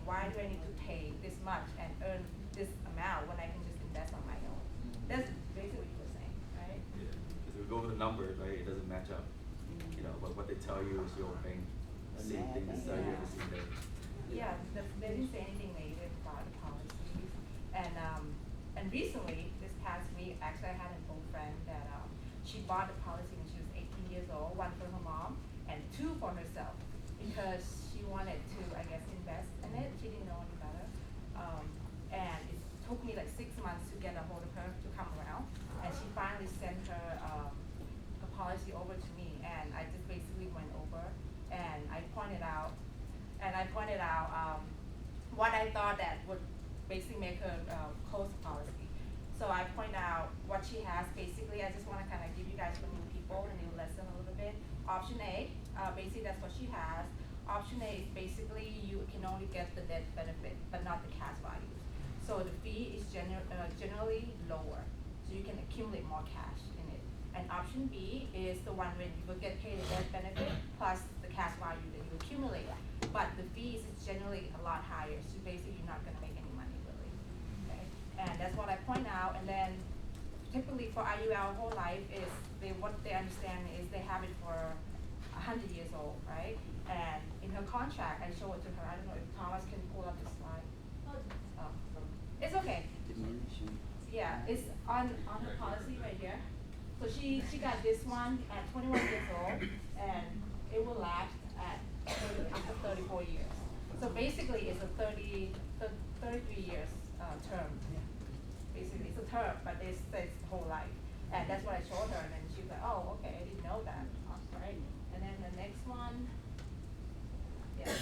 why do I need to pay this much and earn this amount when I can just invest on my own? That's basically what you were saying, right? Yeah, because if we go over the numbers, right, it doesn't match up. You know, but what they tell you is your thing. Same thing they tell you every single day. Yeah, they didn't say anything negative about the policies. And recently, this past week, actually I had an old friend that she bought the policy when she was 18 years old, one for her mom and two for herself, because she wanted to, I guess, invest in it. She didn't know any better. And it took me like 6 months to get a hold of her to come around. And she finally sent her a policy over to me, and I just basically went over and I pointed out what I thought that would basically make her close the policy. So I point out what she has. Basically, I just want to kind of give you guys for new people a new lesson a little bit. Option A, basically that's what she has. Option A is basically you can only get the death benefit, but not the cash value. So the fee is generally lower, so you can accumulate more cash in it. And option B is the one where you will get paid the death benefit plus the cash value that you accumulate. But the fees is generally a lot higher, so basically you're not going to make any money really. Okay? And that's what I point out. And then typically for IUL whole life is what they understand is they have it for 100 years old, right? And in her contract, I show it to her. I don't know if Thomas can pull up the slide. Oh, it's okay. Yeah, it's on her policy right here. So she got this one at 21 years old, and it will lapse at after 34 years. So basically, it's a 33 years term. Basically, it's a term, but it says whole life, and that's what I showed her, and then she was like, "Oh, okay, I didn't know that." Right? And then the next one, yeah.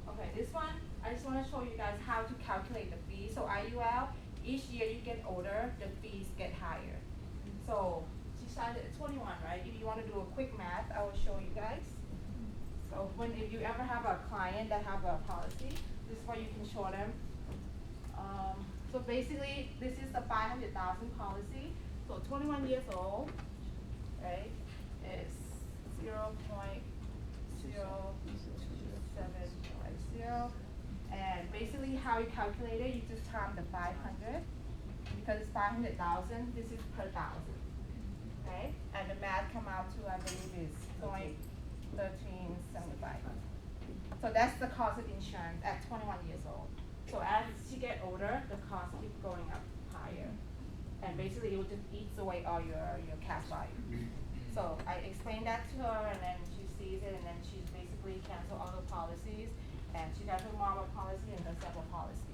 Okay, this one, I just want to show you guys how to calculate the fee. So IUL, each year you get older, the fees get higher. So she started at 21, right? If you want to do a quick math, I will show you guys. So if you ever have a client that have a policy, this is what you can show them. So basically, this is the 500,000 policy. So 21 years old, right? Is 0.0270, and basically how you calculate it, you just times the 500 because it's 500,000. This is per thousand, okay? And the math come out to, I believe, is 0.1375. So that's the cost of insurance at 21 years old. So as you get older, the cost keeps going up higher, and basically it will just eats away all your cash value. So I explained that to her, and then she sees it, and then she's basically canceled all the policies, and she got her mama policy and her several policies.